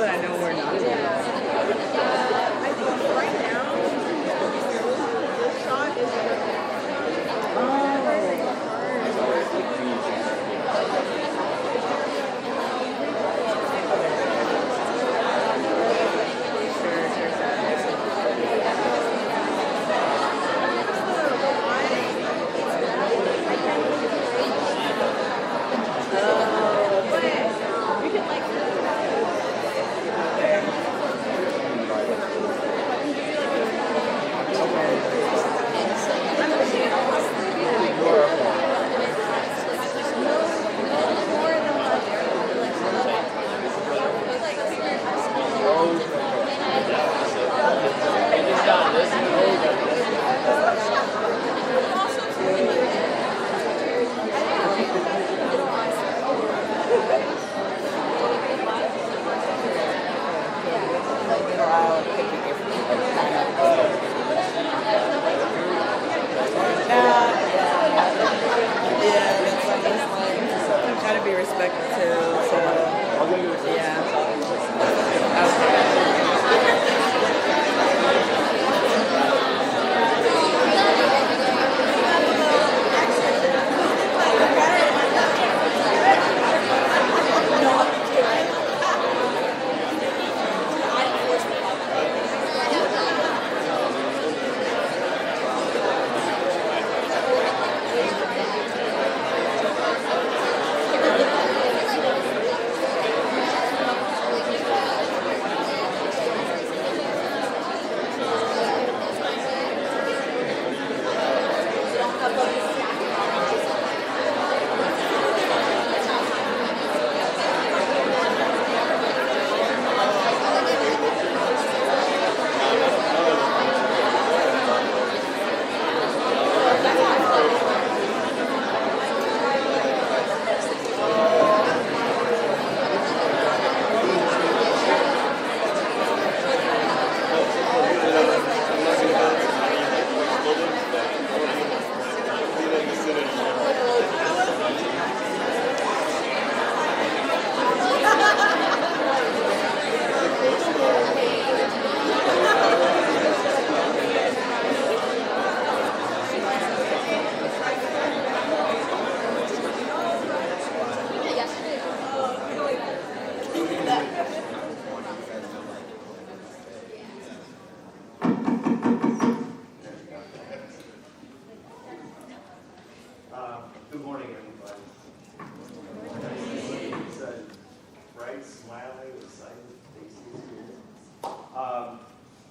so that I know where not to go. I think right now, this shot is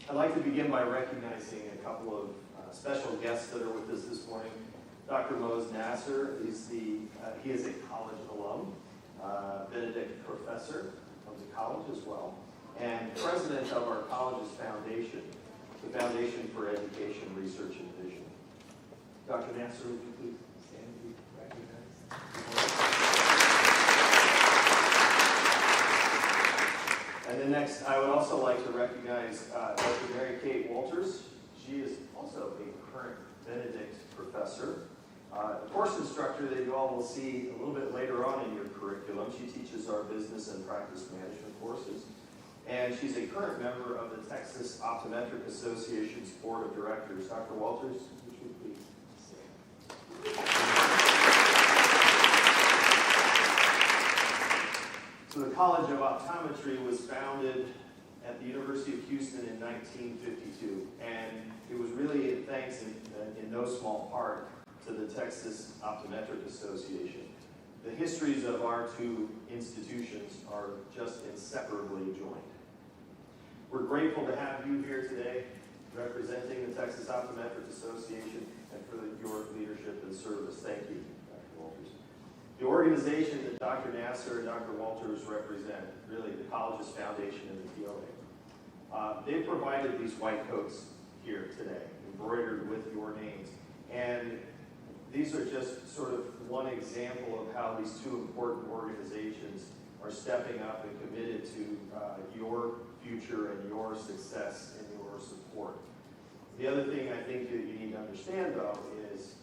I'd like to begin by recognizing a couple of special guests that are with us this morning. Dr. Mose Nasser is he is a college alum, Benedict professor of the college as well, and president of our college's foundation, the Foundation for Education, Research, and Vision. Dr. Nasser, would you please stand and be recognized? And then next, I would also like to recognize Dr. Mary Kate Walters. She is also a current Benedict professor, course instructor that you all will see a little bit later on in your curriculum. She teaches our business and practice management courses. And she's a current member of the Texas Optometric Association's Board of Directors. Dr. Walters, would you please stand? So the College of Optometry was founded at the University of Houston in 1952, and it was really thanks in no small part to the Texas Optometric Association. The histories of our two institutions are just inseparably joined. We're grateful to have you here today representing the Texas Optometric Association and for your leadership and service. Thank you, Dr. Walters. The organization that Dr. Nasser and Dr. Walters represent, really the college's foundation and the POA, they've provided these white coats here today, embroidered with your names. And these are just sort of one example of how these two important organizations are stepping up and committed to your future and your success and your support. The other thing I think that you need to understand, though, is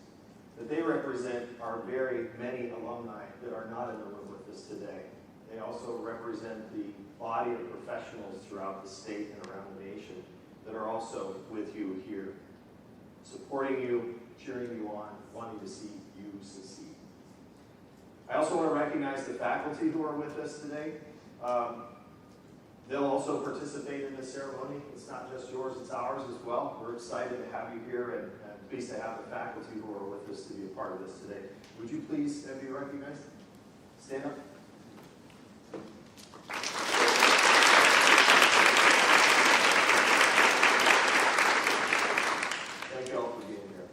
that they represent our very many alumni that are not in the room with us today. They also represent the body of professionals throughout the state and around the nation that are also with you here, supporting you, cheering you on, wanting to see you succeed. I also want to recognize the faculty who are with us today. They'll also participate in this ceremony. It's not just yours, it's ours as well. We're excited to have you here and pleased to have the faculty who are with us to be a part of this today. Would you please be recognized? Stand up. Thank you all for being here.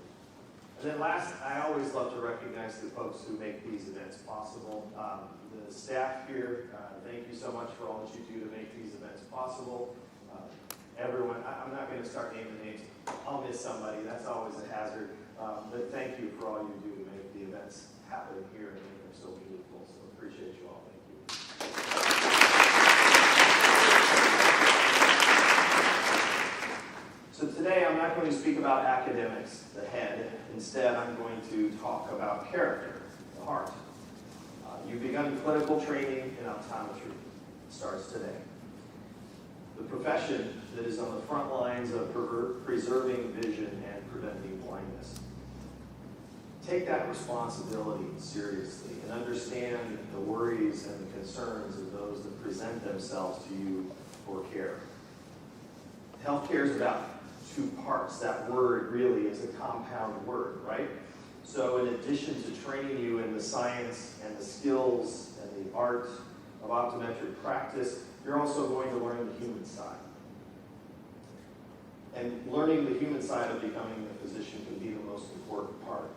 And then last, I always love to recognize the folks who make these events possible. The staff here, thank you so much for all that you do to make these events possible. Everyone, I'm not going to start naming names. I'll miss somebody. That's always a hazard. But thank you for all you do to make the events happen here and make them so meaningful. So appreciate you all. Thank you. So today I'm not going to speak about academics, the head. Instead, I'm going to talk about character, the heart. You've begun clinical training in optometry. It starts today. The profession that is on the front lines of preserving vision and preventing blindness. Take that responsibility seriously and understand the worries and the concerns of those that present themselves to you for care. Healthcare is about two parts. That word really is a compound word, right? So in addition to training you in the science and the skills and the art of optometric practice, you're also going to learn the human side. And learning the human side of becoming a physician can be the most important part.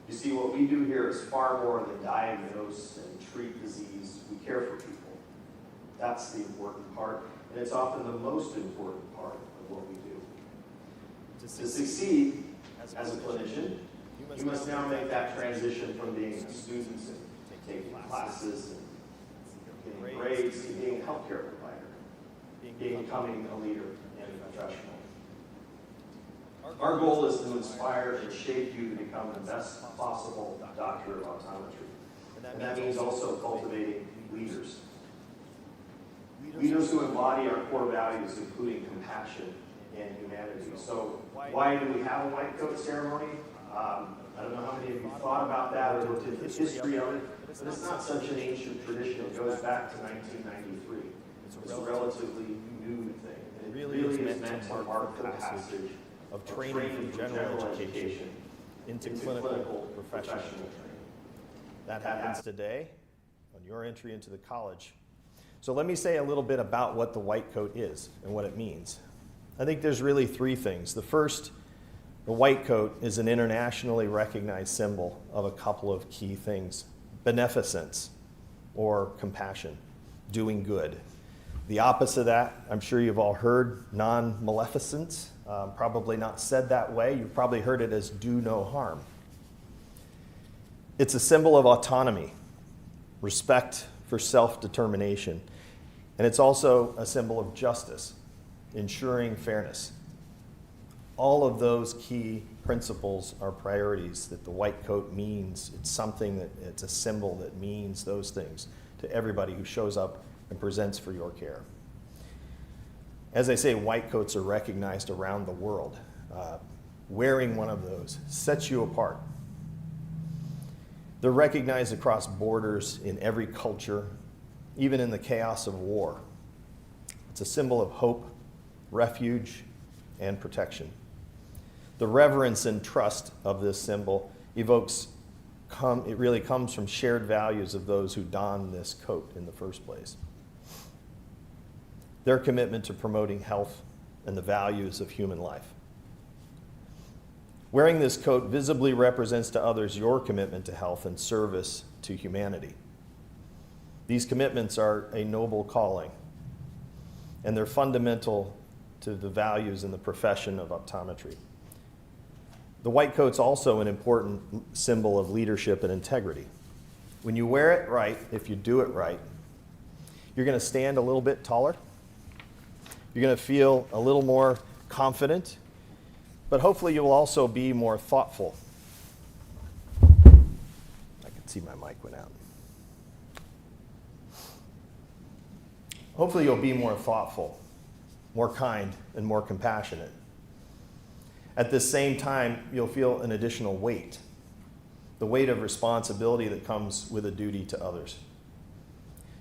You see, what we do here is far more than diagnose and treat disease. We care for people. That's the important part, and it's often the most important part of what we do. To succeed as a clinician, you must now make that transition from being a student and taking classes and getting grades to being a healthcare provider, becoming a leader and a professional. Our goal is to inspire and shape you to become the best possible doctor of optometry. And that means also cultivating leaders. Leaders who embody our core values, including compassion and humanity. So why do we have a white coat ceremony? I don't know how many of you thought about that or looked into the history of it, but it's not such an ancient tradition. It goes back to 1993. It's a relatively new thing. And it really is meant to mark the passage of training from general education into clinical professional training. That happens today on your entry into the college. So let me say a little bit about what the white coat is and what it means. I think there's really three things. The first, the white coat is an internationally recognized symbol of a couple of key things. Beneficence, or compassion, doing good. The opposite of that, I'm sure you've all heard, non-maleficence, probably not said that way. You've probably heard it as do no harm. It's a symbol of autonomy, respect for self-determination, and it's also a symbol of justice, ensuring fairness. All of those key principles are priorities that the white coat means. It's something that, it's a symbol that means those things to everybody who shows up and presents for your care. As I say, white coats are recognized around the world. Wearing one of those sets you apart. They're recognized across borders in every culture, even in the chaos of war. It's a symbol of hope, refuge, and protection. The reverence and trust of this symbol it really comes from shared values of those who don this coat in the first place. Their commitment to promoting health and the values of human life. Wearing this coat visibly represents to others your commitment to health and service to humanity. These commitments are a noble calling, and they're fundamental to the values in the profession of optometry. The white coat's also an important symbol of leadership and integrity. When you wear it right, if you do it right, you're going to stand a little bit taller. You're going to feel a little more confident, but hopefully you will also be more thoughtful. I can see my mic went out. hopefully you'll be more thoughtful, more kind, and more compassionate. At the same time, you'll feel an additional weight, the weight of responsibility that comes with a duty to others.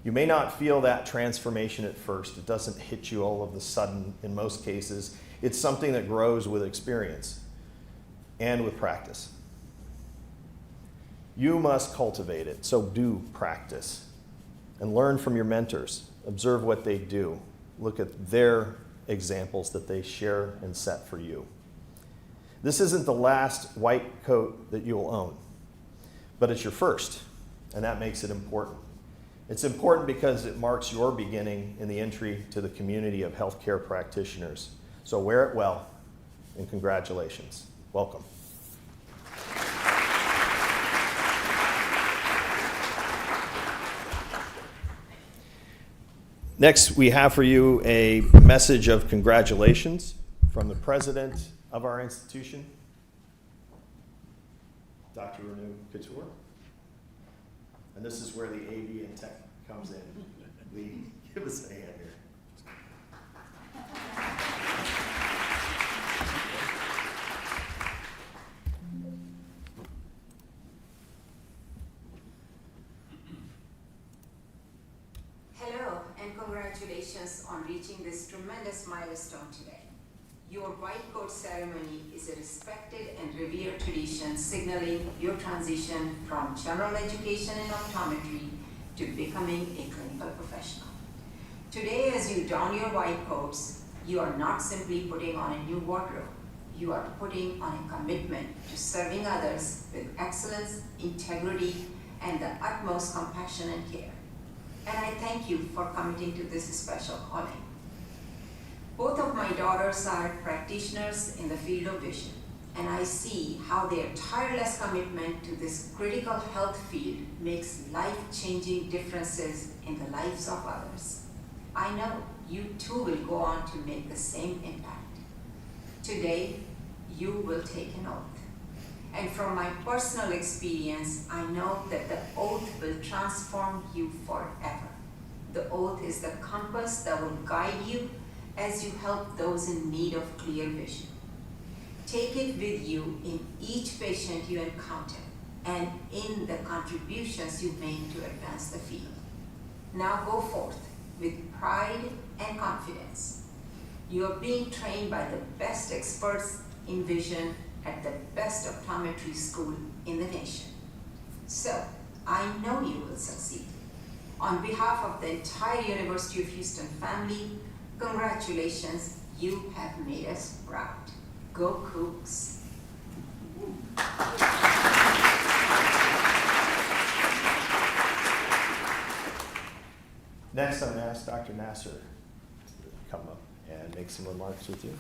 You may not feel that transformation at first. It doesn't hit you all of a sudden in most cases. It's something that grows with experience and with practice. You must cultivate it, so do practice and learn from your mentors. Observe what they do. Look at their examples that they share and set for you. This isn't the last white coat that you'll own, but it's your first, and that makes it important. It's important because it marks your beginning in the entry to the community of healthcare practitioners. So wear it well, and congratulations. Welcome. Next, we have for you a message of congratulations from the president of our institution, Dr. Renu Couture. And this is where the AV and tech comes in. Lee, give us a hand here. Hello, and congratulations on reaching this tremendous milestone today. Your white coat ceremony is a respected and revered tradition signaling your transition from general education in optometry to becoming a clinical professional. Today, as you don your white coats, you are not simply putting on a new wardrobe. You are putting on a commitment to serving others with excellence, integrity, and the utmost compassion and care. And I thank you for committing to this special calling. Both of my daughters are practitioners in the field of vision, and I see how their tireless commitment to this critical health field makes life-changing differences in the lives of others. I know you too will go on to make the same impact. Today, you will take an oath. And from my personal experience, I know that the oath will transform you forever. The oath is the compass that will guide you as you help those in need of clear vision. Take it with you in each patient you encounter and in the contributions you make to advance the field. Now go forth with pride and confidence. You are being trained by the best experts in vision at the best optometry school in the nation. So, I know you will succeed. On behalf of the entire University of Houston family, congratulations, you have made us proud. Go Cougs. Next, I'm going to ask Dr. Nasser to come up and make some remarks with you.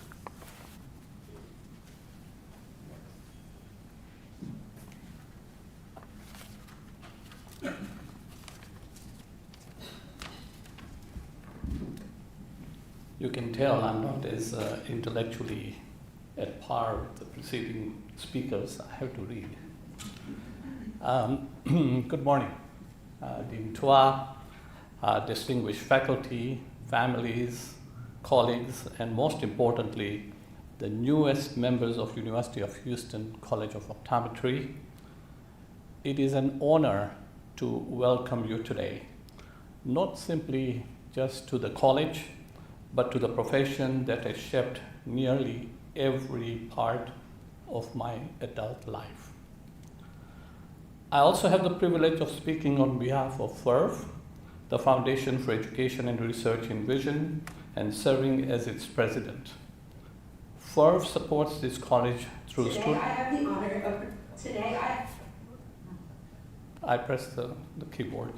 You can tell I'm not as intellectually at par with the preceding speakers. I have to read. Good morning, Dean Tua, distinguished faculty, families, colleagues, and most importantly, the newest members of University of Houston College of Optometry. It is an honor to welcome you today, not simply just to the college, but to the profession that has shaped nearly every part of my adult life. I also have the privilege of speaking on behalf of FERV, the Foundation for Education and Research in Vision, and serving as its president. FERV supports this college through Today I have the honor of, I pressed the keyboard.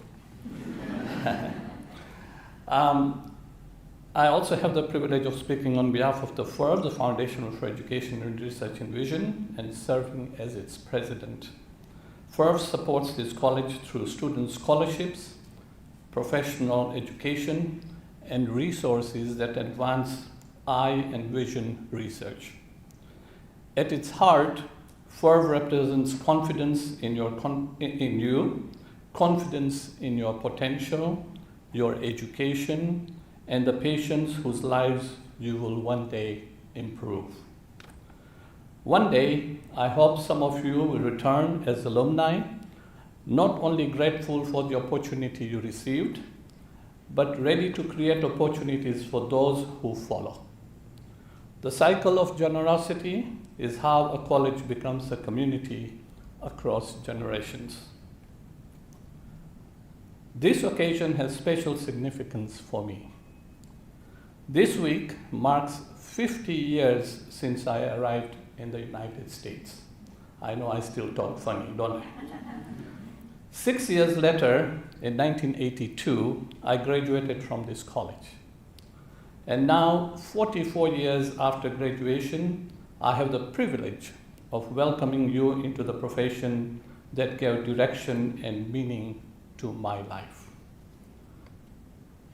I also have the privilege of speaking on behalf of the FERV, the Foundation for Education and Research in Vision, and serving as its president. FERV supports this college through student scholarships, professional education, and resources that advance eye and vision research. At its heart, FERV represents confidence in you, confidence in your potential, your education, and the patients whose lives you will one day improve. One day, I hope some of you will return as alumni, not only grateful for the opportunity you received, but ready to create opportunities for those who follow. The cycle of generosity is how a college becomes a community across generations. This occasion has special significance for me. This week marks 50 years since I arrived in the United States. I know I still talk funny, don't I? 6 years later, in 1982, I graduated from this college. And now, 44 years after graduation, I have the privilege of welcoming you into the profession that gave direction and meaning to my life.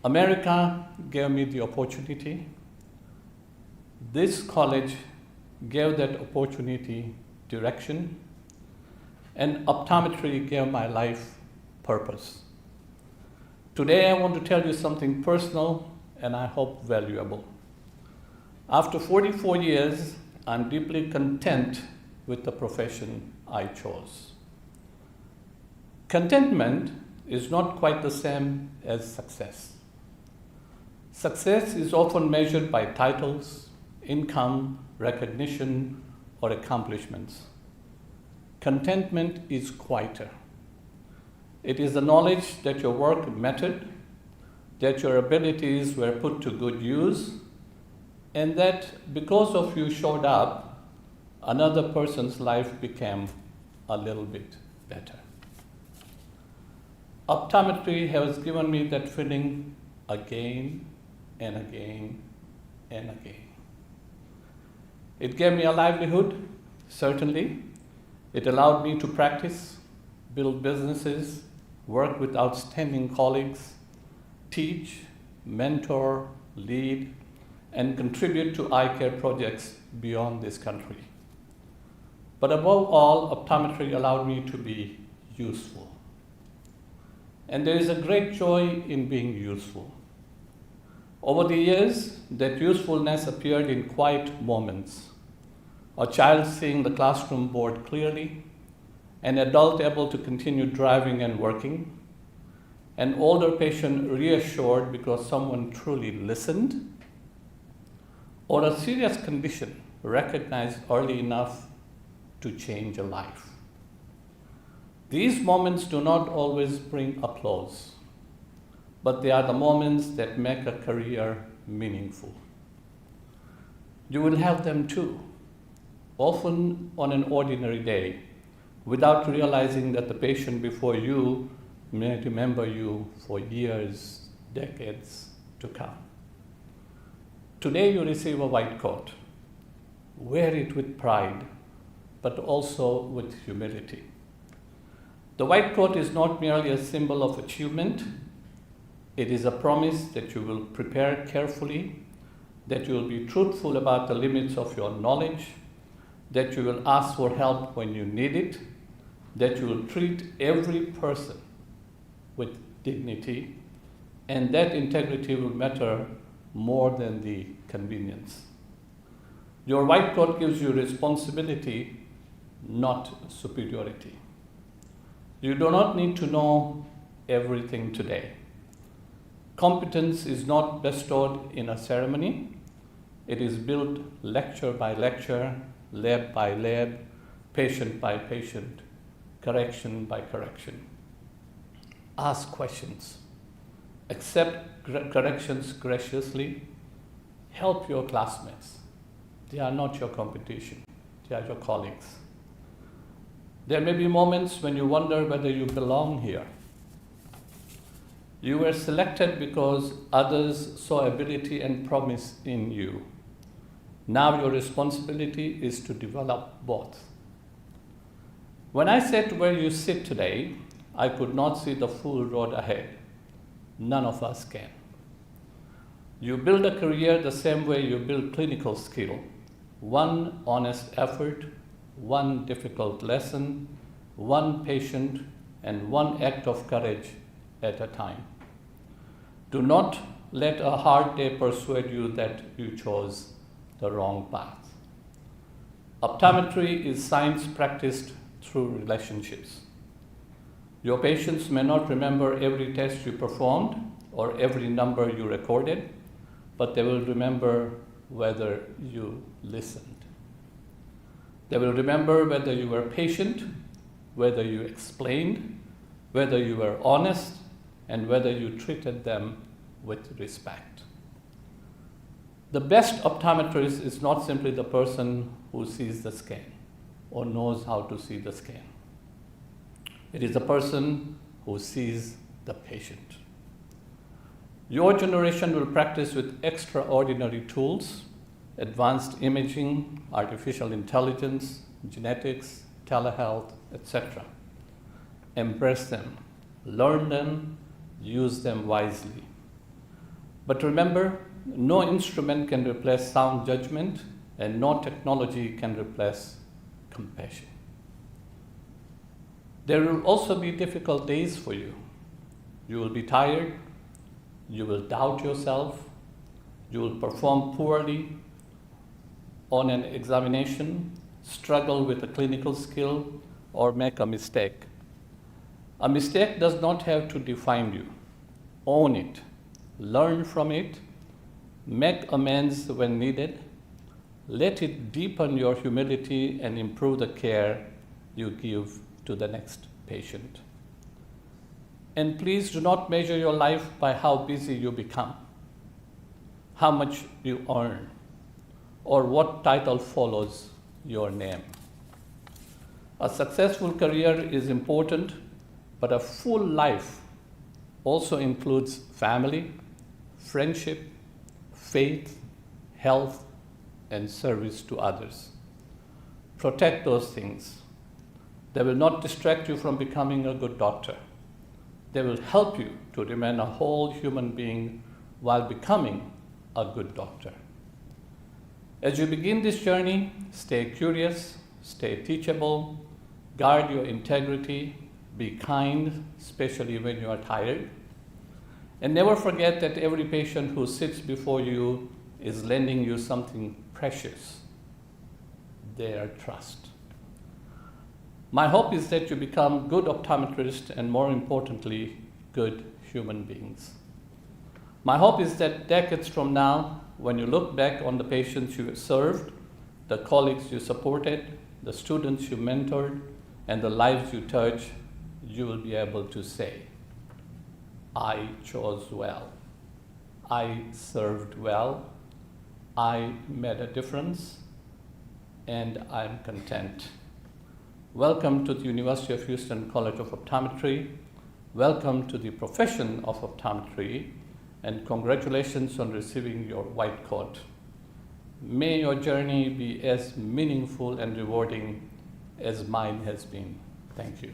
America gave me the opportunity. This college gave that opportunity direction, and optometry gave my life purpose. Today I want to tell you something personal and I hope valuable. After 44 years, I'm deeply content with the profession I chose. Contentment is not quite the same as success. Success is often measured by titles, income, recognition, or accomplishments. Contentment is quieter. It is the knowledge that your work mattered, that your abilities were put to good use, and that because of you showed up, another person's life became a little bit better. Optometry has given me that feeling again and again and again. It gave me a livelihood, certainly. It allowed me to practice, build businesses, work with outstanding colleagues, teach, mentor, lead, and contribute to eye care projects beyond this country. But above all, optometry allowed me to be useful. And there is a great joy in being useful. Over the years, that usefulness appeared in quiet moments. A child seeing the classroom board clearly, an adult able to continue driving and working, an older patient reassured because someone truly listened, or a serious condition recognized early enough to change a life. These moments do not always bring applause, but they are the moments that make a career meaningful. You will have them too, often on an ordinary day, without realizing that the patient before you may remember you for years, decades to come. Today you receive a white coat. Wear it with pride, but also with humility. The white coat is not merely a symbol of achievement. It is a promise that you will prepare carefully, that you will be truthful about the limits of your knowledge, that you will ask for help when you need it, that you will treat every person with dignity, and that integrity will matter more than the convenience. Your white coat gives you responsibility, not superiority. You do not need to know everything today. Competence is not bestowed in a ceremony. It is built lecture by lecture, lab by lab, patient by patient, correction by correction. Ask questions. Accept corrections graciously. Help your classmates. They are not your competition. They are your colleagues. There may be moments when you wonder whether you belong here. You were selected because others saw ability and promise in you. Now your responsibility is to develop both. When I sat where you sit today, I could not see the full road ahead. None of us can. You build a career the same way you build clinical skill. One honest effort, one difficult lesson, one patient, and one act of courage at a time. Do not let a hard day persuade you that you chose the wrong path. Optometry is science practiced through relationships. Your patients may not remember every test you performed or every number you recorded, but they will remember whether you listened. They will remember whether you were patient, whether you explained, whether you were honest, and whether you treated them with respect. The best optometrist is not simply the person who sees the scan or knows how to see the scan. It is the person who sees the patient. Your generation will practice with extraordinary tools, advanced imaging, artificial intelligence, genetics, telehealth, etc. Embrace them, learn them, use them wisely. But remember, no instrument can replace sound judgment, and no technology can replace compassion. There will also be difficult days for you. You will be tired, you will doubt yourself, you will perform poorly on an examination, struggle with a clinical skill, or make a mistake. A mistake does not have to define you. Own it, learn from it, make amends when needed, let it deepen your humility and improve the care you give to the next patient. And please do not measure your life by how busy you become, how much you earn, or what title follows your name. A successful career is important, but a full life also includes family, friendship, faith, health, and service to others. Protect those things. They will not distract you from becoming a good doctor. They will help you to remain a whole human being while becoming a good doctor. As you begin this journey, stay curious, stay teachable, guard your integrity, be kind, especially when you are tired, and never forget that every patient who sits before you is lending you something precious, their trust. My hope is that you become good optometrists and, more importantly, good human beings. My hope is that decades from now, when you look back on the patients you served, the colleagues you supported, the students you mentored, and the lives you touched, you will be able to say, I chose well, I served well, I made a difference, and I'm content. Welcome to the University of Houston College of Optometry. Welcome to the profession of optometry, and congratulations on receiving your white coat. May your journey be as meaningful and rewarding as mine has been. Thank you.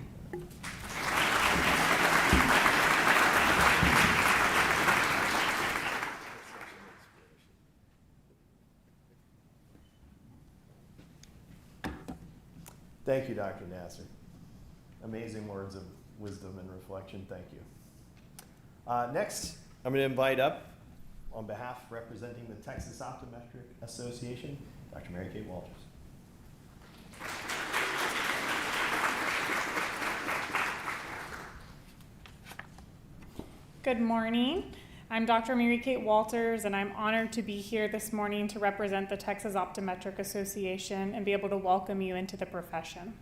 Thank you, Dr. Nasser. Amazing words of wisdom and reflection. Thank you. Next, I'm going to invite up, on behalf representing the Texas Optometric Association, Dr. Mary Kate Walters. Good morning. I'm Dr. Mary Kate Walters, and I'm honored to be here this morning to represent the Texas Optometric Association and be able to welcome you into the profession.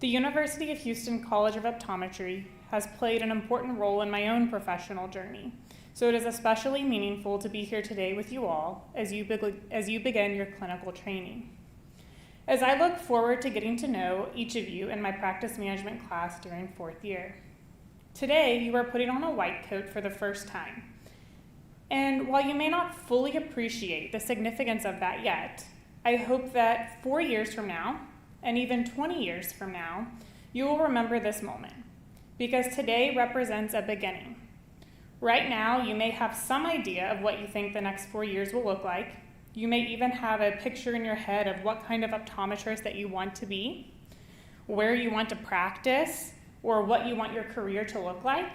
The University of Houston College of Optometry has played an important role in my own professional journey, so it is especially meaningful to be here today with you all as you begin your clinical training. As I look forward to getting to know each of you in my practice management class during fourth year. Today, you are putting on a white coat for the first time. And while you may not fully appreciate the significance of that yet, I hope that 4 years from now, and even 20 years from now, you will remember this moment, because today represents a beginning. Right now, you may have some idea of what you think the next 4 years will look like. You may even have a picture in your head of what kind of optometrist that you want to be, where you want to practice, or what you want your career to look like.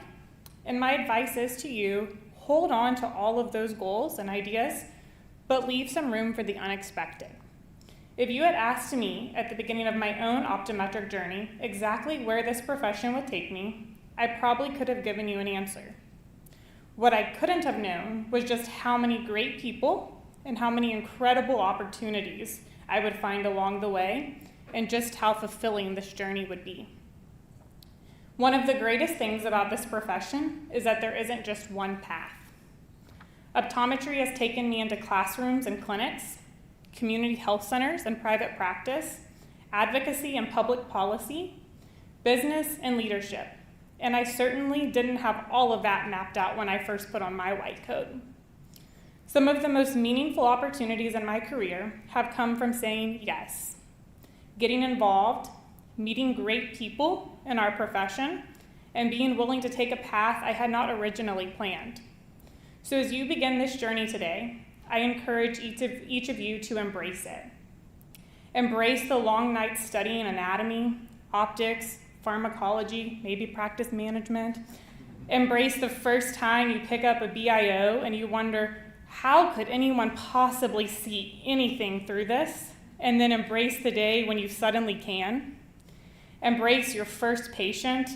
And my advice is to you, hold on to all of those goals and ideas, but leave some room for the unexpected. If you had asked me at the beginning of my own optometric journey exactly where this profession would take me, I probably could have given you an answer. What I couldn't have known was just how many great people and how many incredible opportunities I would find along the way, and just how fulfilling this journey would be. One of the greatest things about this profession is that there isn't just one path. Optometry has taken me into classrooms and clinics, community health centers and private practice, advocacy and public policy, business and leadership. And I certainly didn't have all of that mapped out when I first put on my white coat. Some of the most meaningful opportunities in my career have come from saying yes, getting involved, meeting great people in our profession, and being willing to take a path I had not originally planned. So as you begin this journey today, I encourage each of you to embrace it. Embrace the long nights studying anatomy, optics, pharmacology, maybe practice management. Embrace the first time you pick up a BIO and you wonder, how could anyone possibly see anything through this? And then embrace the day when you suddenly can. Embrace your first patient,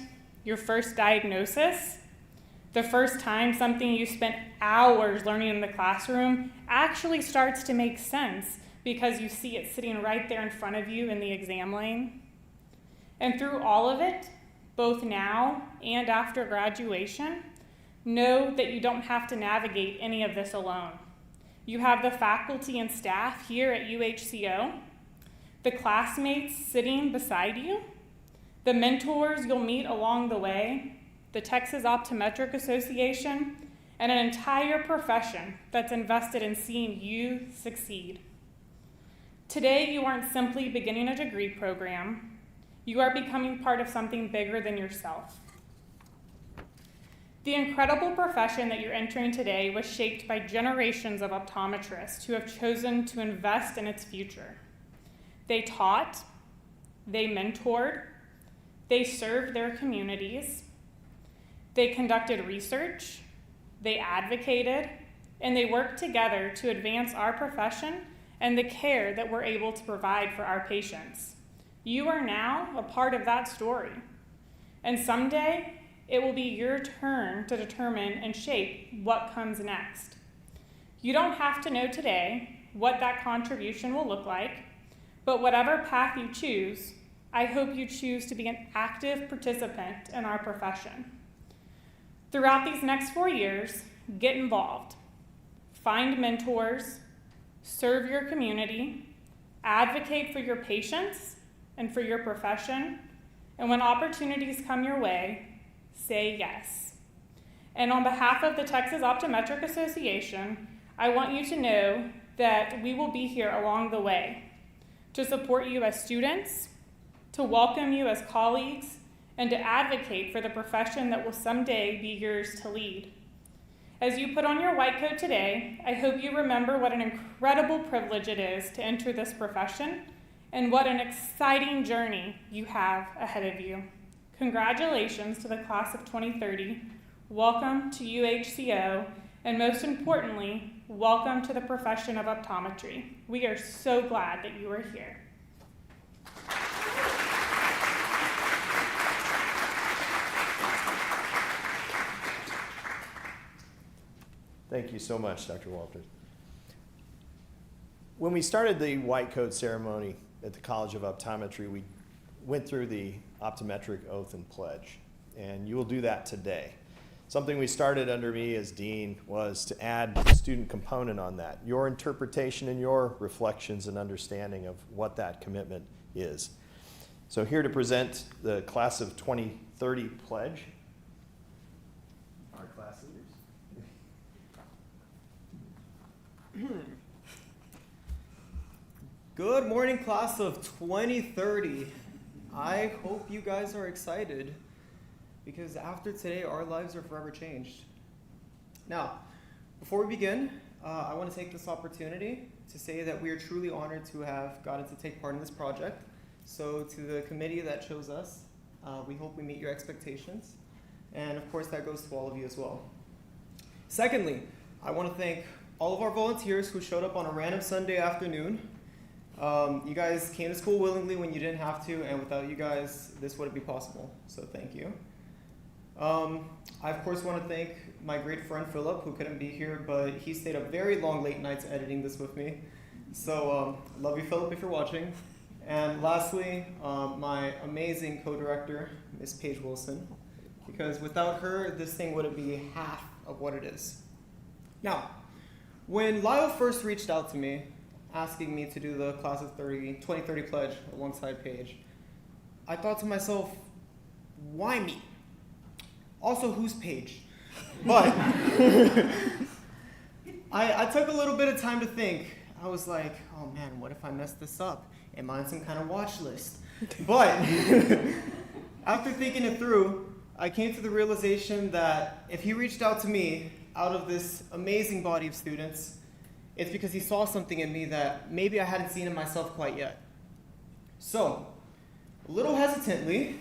your first diagnosis, the first time something you spent hours learning in the classroom actually starts to make sense because you see it sitting right there in front of you in the exam lane. And through all of it, both now and after graduation, know that you don't have to navigate any of this alone. You have the faculty and staff here at UHCO, the classmates sitting beside you, the mentors you'll meet along the way, the Texas Optometric Association, and an entire profession that's invested in seeing you succeed. Today, you aren't simply beginning a degree program. You are becoming part of something bigger than yourself. The incredible profession that you're entering today was shaped by generations of optometrists who have chosen to invest in its future. They taught, they mentored, they served their communities, they conducted research, they advocated, and they worked together to advance our profession and the care that we're able to provide for our patients. You are now a part of that story, and someday it will be your turn to determine and shape what comes next. You don't have to know today what that contribution will look like, but whatever path you choose, I hope you choose to be an active participant in our profession. Throughout these next 4 years, get involved. Find mentors, serve your community, advocate for your patients and for your profession, and when opportunities come your way, say yes. And on behalf of the Texas Optometric Association, I want you to know that we will be here along the way to support you as students, to welcome you as colleagues, and to advocate for the profession that will someday be yours to lead. As you put on your white coat today, I hope you remember what an incredible privilege it is to enter this profession and what an exciting journey you have ahead of you. Congratulations to the class of 2030. Welcome to UHCO, and most importantly, welcome to the profession of optometry. We are so glad that you are here. Thank you so much, Dr. Walters. When we started the white coat ceremony at the College of Optometry, we went through the optometric oath and pledge, and you will do that today. Something we started under me as dean was to add the student component on that, your interpretation and your reflections and understanding of what that commitment is. So here to present the class of 2030 pledge, our class leaders. Good morning, class of 2030. I hope you guys are excited because after today, our lives are forever changed. Now, before we begin, I want to take this opportunity to say that we are truly honored to have gotten to take part in this project. So to the committee that chose us, we hope we meet your expectations. And of course, that goes to all of you as well. Secondly, I want to thank all of our volunteers who showed up on a random Sunday afternoon. You guys came to school willingly when you didn't have to, and without you guys, this wouldn't be possible. So thank you. I of course want to thank my great friend Philip, who couldn't be here, but he stayed up very long late nights editing this with me. So love you, Philip, if you're watching. And lastly, my amazing co-director, Miss Paige Wilson, because without her, this thing wouldn't be half of what it is. Now, when Lyle first reached out to me, asking me to do the Class of 2030 pledge alongside Paige, I thought to myself, why me? Also, who's Paige? But I took a little bit of time to think. I was like, oh man, what if I mess this up? Am I on some kind of watch list? But after thinking it through, I came to the realization that if he reached out to me out of this amazing body of students, it's because he saw something in me that maybe I hadn't seen in myself quite yet. So, a little hesitantly,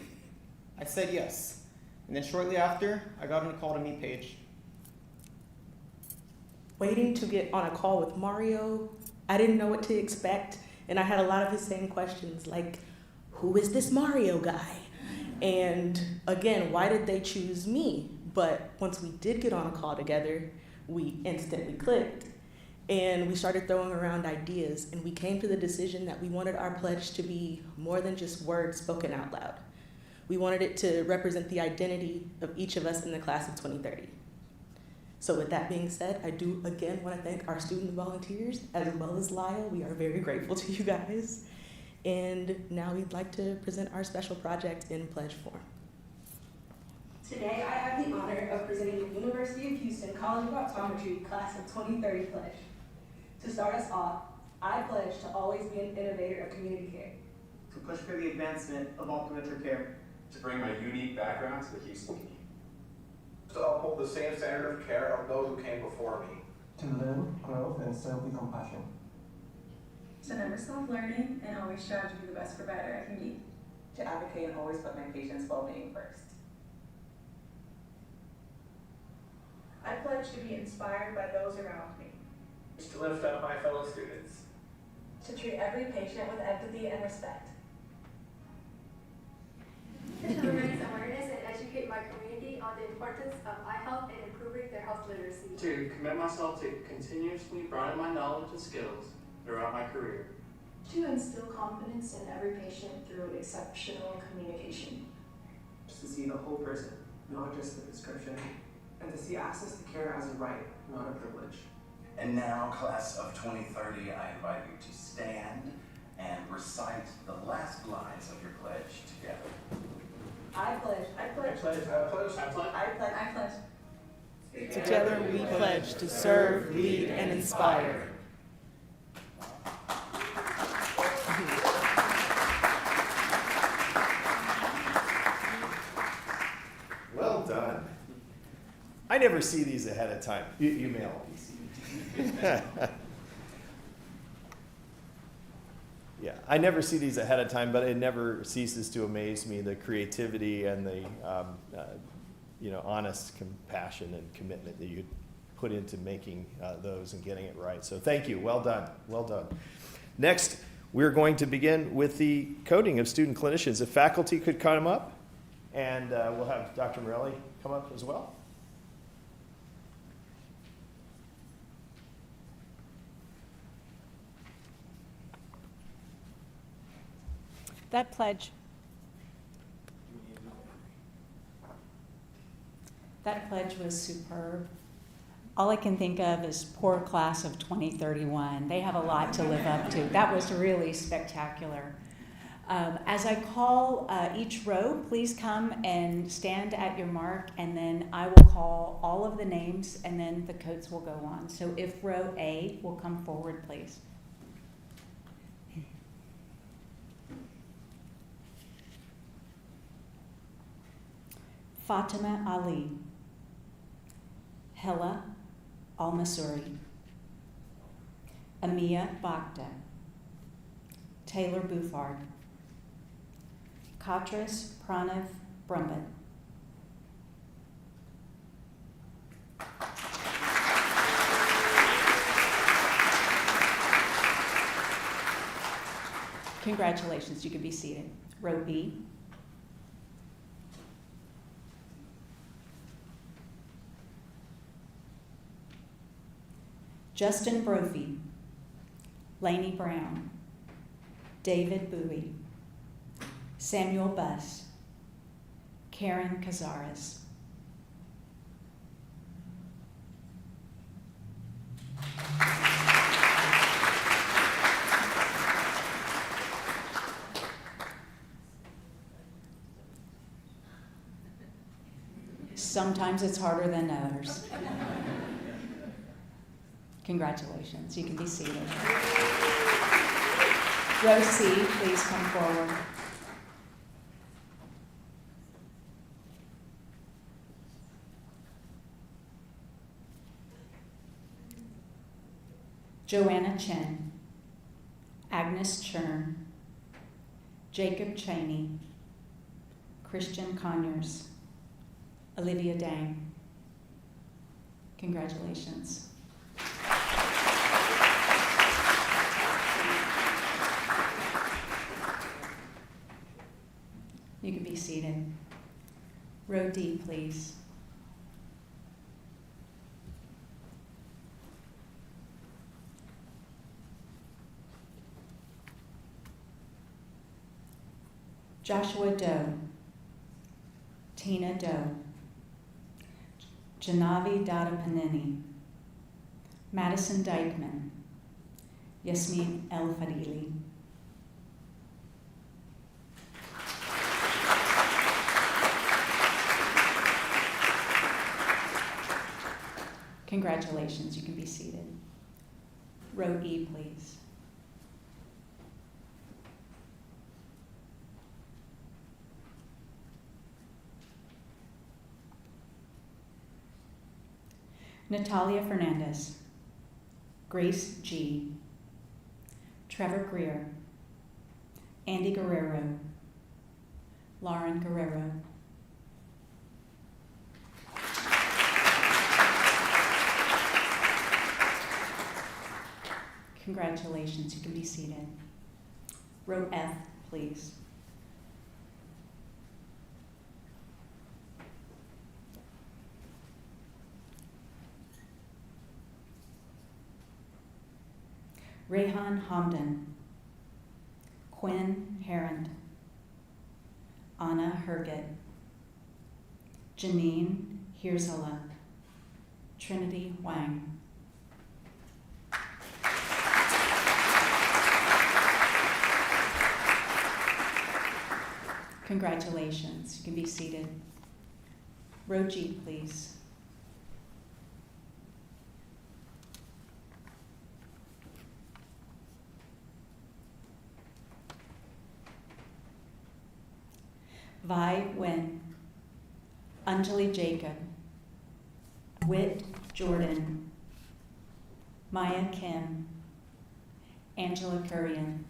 I said yes. And then shortly after, I got on a call to meet Paige. Waiting to get on a call with Mario, I didn't know what to expect, and I had a lot of the same questions, like, who is this Mario guy? And again, why did they choose me? But once we did get on a call together, we instantly clicked. And we started throwing around ideas, and we came to the decision that we wanted our pledge to be more than just words spoken out loud. We wanted it to represent the identity of each of us in the class of 2030. So with that being said, I do again want to thank our student volunteers as well as Lyle. We are very grateful to you guys. And now we'd like to present our special project in pledge form. Today I have the honor of presenting the University of Houston College of Optometry Class of 2030 Pledge. To start us off, I pledge to always be an innovator of community care. To push for the advancement of optometric care. To bring my unique background to the Houston community. To uphold the same standard of care of those who came before me. To learn, grow, and serve with compassion. To never stop learning and always strive to be the best provider I can be. To advocate and always put my patients' well-being first. I pledge to be inspired by those around me. To lift up my fellow students. To treat every patient with empathy and respect. To raise awareness and educate my community on the importance of eye health and improving their health literacy. To commit myself to continuously broaden my knowledge and skills throughout my career. To instill confidence in every patient through exceptional communication. To see the whole person, not just the prescription, and to see access to care as a right, not a privilege. And now, class of 2030, I invite you to stand and recite the last lines of your pledge together. I pledge. I pledge. I pledge. I pledge. I pledge. Together we pledge to serve, lead, and inspire. Well done. I never see these ahead of time. You may all be seeing. Yeah, I never see these ahead of time, but it never ceases to amaze me, the creativity and the honest compassion and commitment that you put into making those and getting it right. So thank you. Well done. Well done. Next, we're going to begin with the coding of student clinicians. If faculty could come up, and we'll have Dr. Morelli come up as well. That pledge was superb. All I can think of is poor class of 2031. They have a lot to live up to. That was really spectacular. As I call each row, please come and stand at your mark, and then I will call all of the names, and then the codes will go on. So if row A will come forward, please. Fatima Ali, Hella Al-Masuri, Amia Bakhta, Taylor Bouffard, Katris Pranav Brumban. Congratulations, you can be seated. Row B. Justin Brophy, Lainey Brown, David Bowie, Samuel Buss, Karen Cazares. Sometimes it's harder than others. Congratulations, you can be seated. Row C, please come forward. Joanna Chen, Agnes Chern, Jacob Cheney, Christian Conyers, Olivia Dang. Congratulations. You can be seated. Row D, please. Joshua Doe, Tina Doe, Janavi Dadapanini, Madison Dykeman, Yasmin El Fadili. Congratulations, you can be seated. Row E, please. Natalia Fernandez, Grace G, Trevor Greer, Andy Guerrero, Lauren Guerrero. Congratulations, you can be seated. Row F, please. Rehan Hamdan, Quinn Herond, Anna Herget, Janine Hirzala, Trinity Wang. Congratulations, you can be seated. Row G, please. Vi Nguyen, Anjali Jacob, Whit Jordan, Maya Kim, Angela Kurian.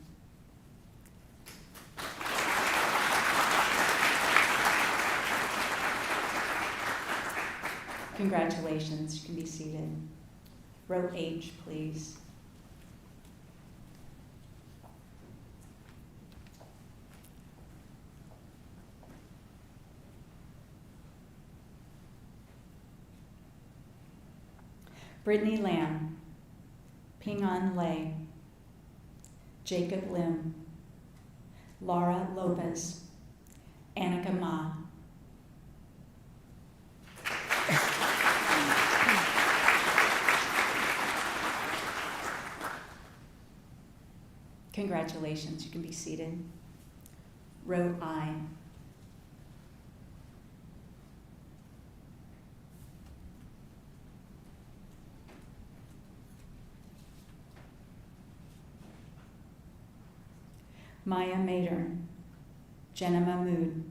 Congratulations, you can be seated. Row H, please. Brittany Lamb, Ping-An Lei, Jacob Lim, Laura Lopez, Annika Ma. Congratulations, you can be seated. Row I. Maya Maedern, Jenna Mahmood,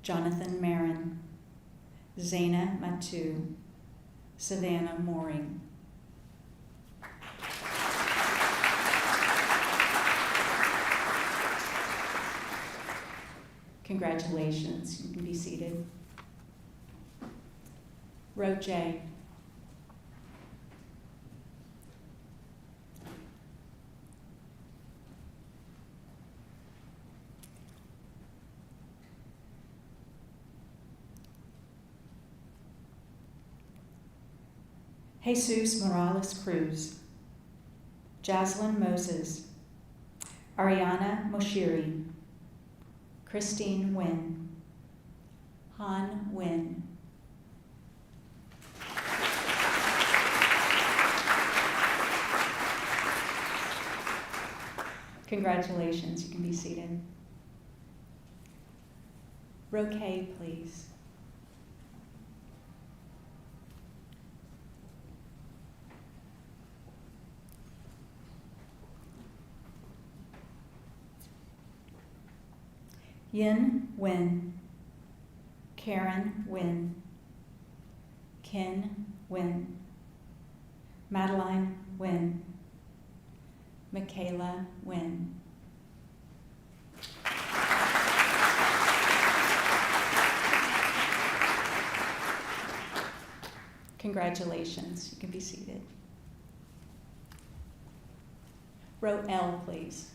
Jonathan Marin, Zaina Matu, Savannah Mooring. Congratulations, you can be seated. Row J. Jesus Morales Cruz, Jaslyn Moses, Ariana Moshiri, Christine Nguyen, Han Nguyen. Congratulations, you can be seated. Row K, please. Yin Nguyen, Karen Nguyen, Ken Nguyen, Madeline Nguyen, Michaela Nguyen. Congratulations, you can be seated. Row L, please.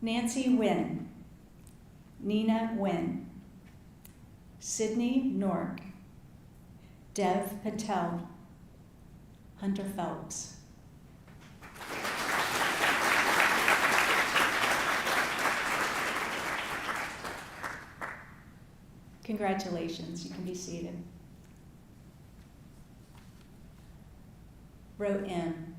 Nancy Nguyen, Nina Nguyen, Sydney Nork, Dev Patel, Hunter Phelps. Congratulations, you can be seated. Row M.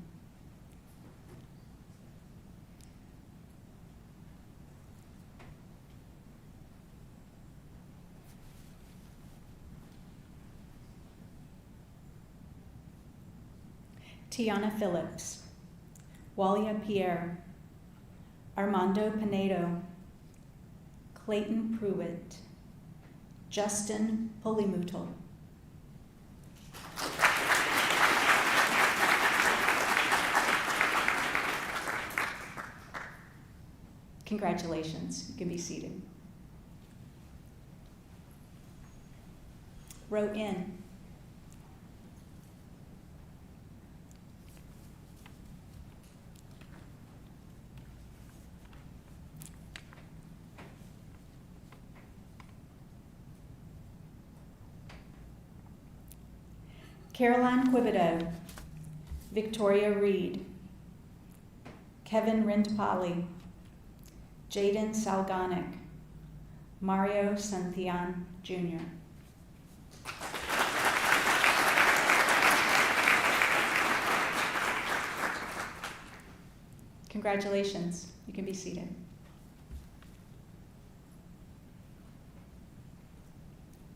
Tiana Phillips, Walia Pierre, Armando Pinedo, Clayton Pruitt, Justin Polimuto. Congratulations, you can be seated. Row N. Caroline Quibido, Victoria Reed, Kevin Rindpali, Jaden Salganic, Mario Santillan Jr. Congratulations, you can be seated.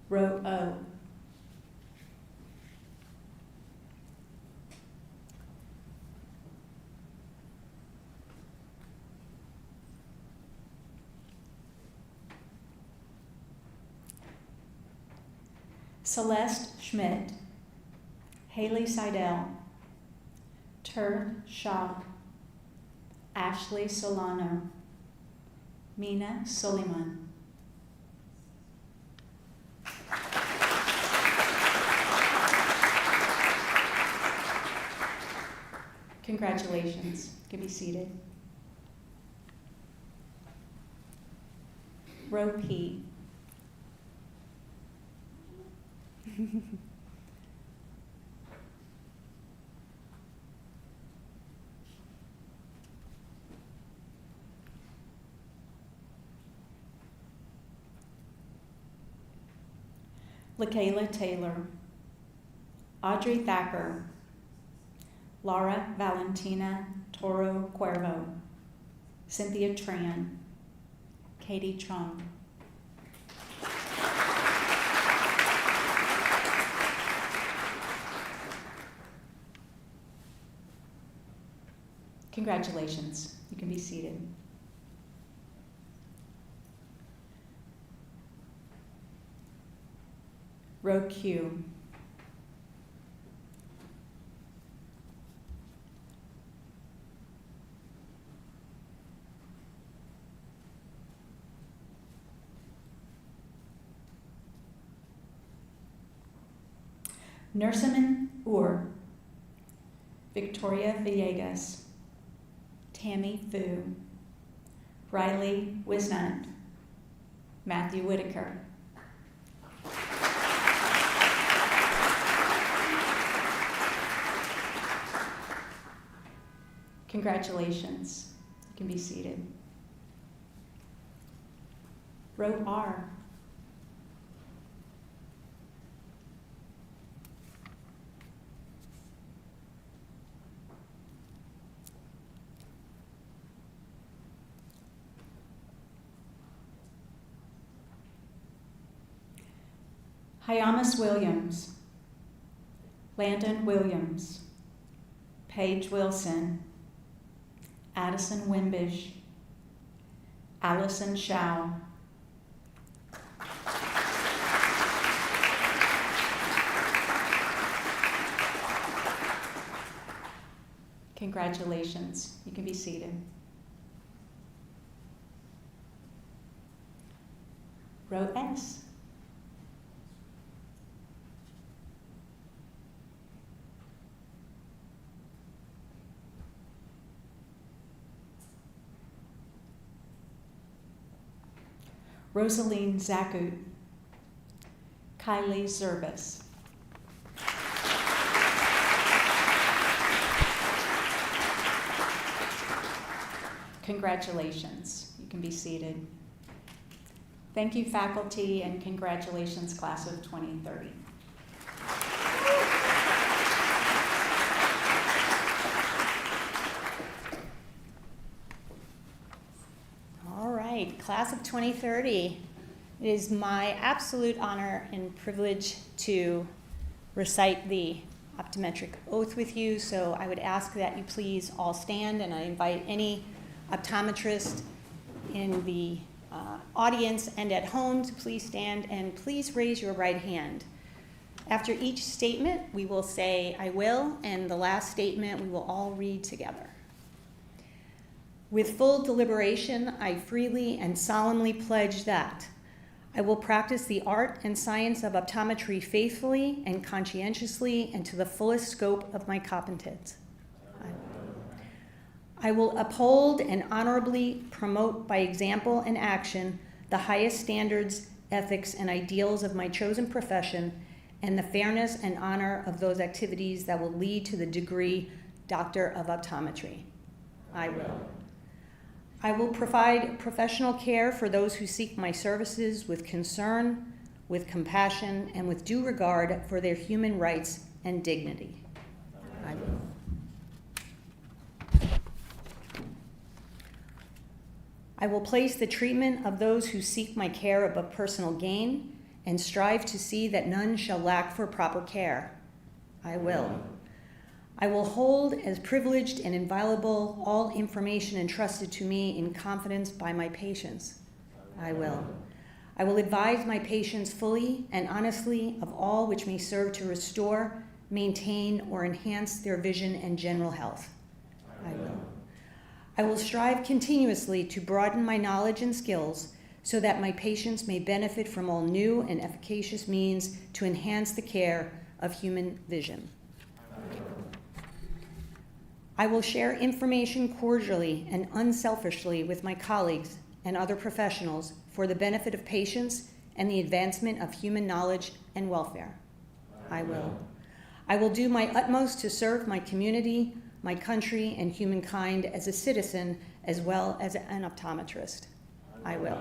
Row O. Celeste Schmidt, Haley Seidel, Tur Shah, Ashley Solano, Mina Soliman. Congratulations, you can be seated. Row P. LaKayla Taylor, Audrey Thacker, Laura Valentina Toro Cuervo, Cynthia Tran, Katie Trung. Congratulations, you can be seated. Row Q. Nurseman Ur, Victoria Villegas, Tammy Fu, Riley Wisnant, Matthew Whitaker. Congratulations. You can be seated. Row R. Hyamus Williams, Landon Williams, Paige Wilson, Addison Wimbish, Allison Shao, congratulations. You can be seated. Row S. Rosaline Zakut, Kylie Zerbis. Congratulations. You can be seated. Thank you, faculty, and congratulations, class of 2030. All right, class of 2030. It is my absolute honor and privilege to recite the optometric oath with you, so I would ask that you please all stand, and I invite any optometrist in the audience and at home to please stand and please raise your right hand. After each statement, we will say, "I will," and the last statement we will all read together. With full deliberation, I freely and solemnly pledge that I will practice the art and science of optometry faithfully and conscientiously and to the fullest scope of my competence. I will uphold and honorably promote by example and action the highest standards, ethics, and ideals of my chosen profession and the fairness and honor of those activities that will lead to the degree Doctor of Optometry. I will. I will provide professional care for those who seek my services with concern, with compassion, and with due regard for their human rights and dignity. I will. I will place the treatment of those who seek my care above personal gain and strive to see that none shall lack for proper care. I will. I will hold as privileged and inviolable all information entrusted to me in confidence by my patients. I will. I will advise my patients fully and honestly of all which may serve to restore, maintain, or enhance their vision and general health. I will. I will strive continuously to broaden my knowledge and skills so that my patients may benefit from all new and efficacious means to enhance the care of human vision. I will share information cordially and unselfishly with my colleagues and other professionals for the benefit of patients and the advancement of human knowledge and welfare. I will. I will do my utmost to serve my community, my country, and humankind as a citizen as well as an optometrist. I will.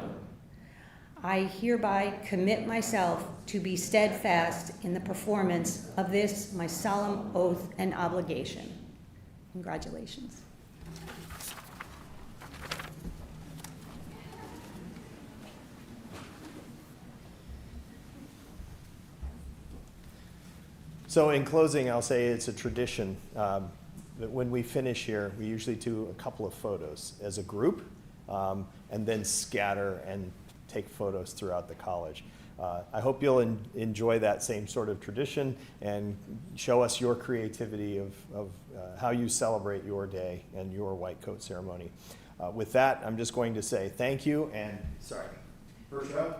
I hereby commit myself to be steadfast in the performance of this my solemn oath and obligation. Congratulations. So in closing, I'll say it's a tradition that when we finish here, we usually do a couple of photos as a group and then scatter and take photos throughout the college. I hope you'll enjoy that same sort of tradition and show us your creativity of how you celebrate your day and your white coat ceremony. With that, I'm just going to say thank you and sorry. First row.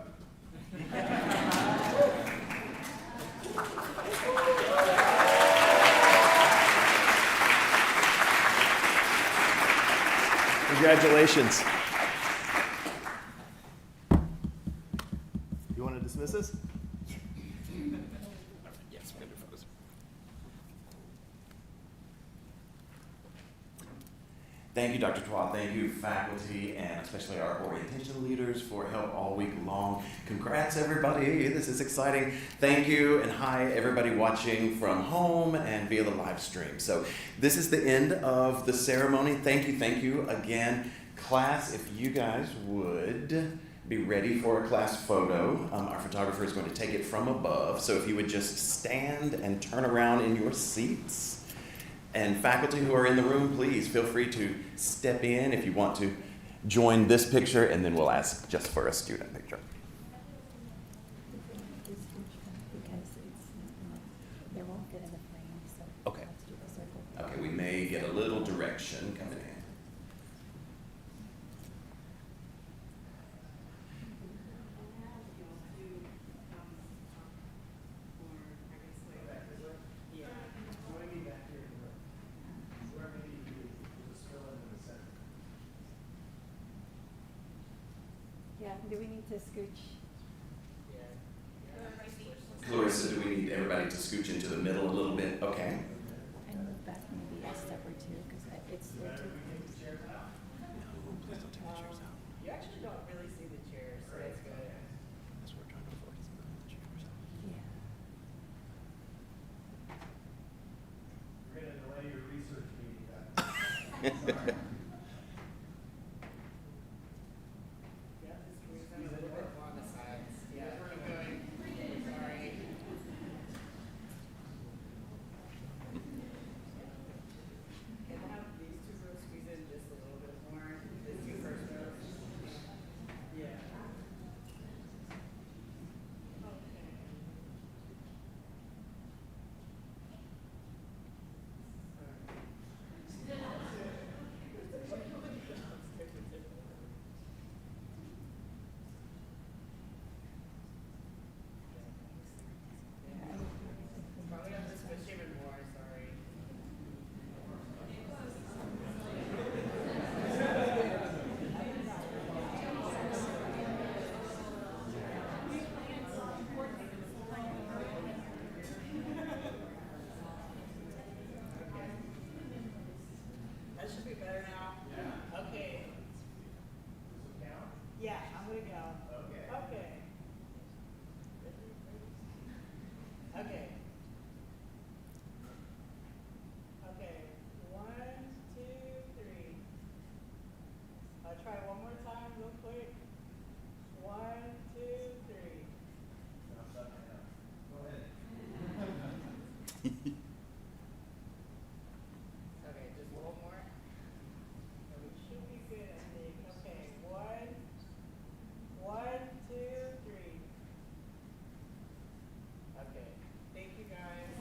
Congratulations. You want to dismiss us? Yes, we're going to do photos. Thank you, Dr. Twa. Thank you, faculty, and especially our orientation leaders for help all week long. Congrats, everybody. This is exciting. Thank you, and hi, everybody watching from home and via the live stream. So this is the end of the ceremony. Thank you again. Class, if you guys would be ready for a class photo. Our photographer is going to take it from above. So if you would just stand and turn around in your seats. And faculty who are in the room, please feel free to step in if you want to join this picture, and then we'll ask just for a student picture. Okay. Okay, we may get a little direction coming in. Yeah, do we need to scooch? Clarissa, do we need everybody to scooch into the middle a little bit? Okay. And move back maybe a step or two, because it's there too. You actually don't really see the chairs, so that's good. That's what we're trying to focus on, the chairs. Yeah. We're going to delay your research meeting.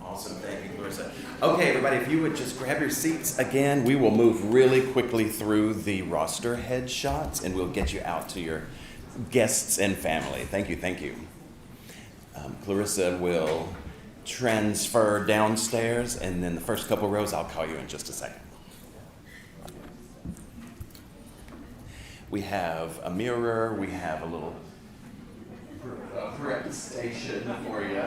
Awesome, thank you, Clarissa. Okay, everybody, if you would just grab your seats again, we will move really quickly through the roster headshots, and we'll get you out to your guests and family. Thank you. Clarissa will transfer downstairs, and then the first couple rows, I'll call you in just a second. We have a mirror, we have a little prep station for you.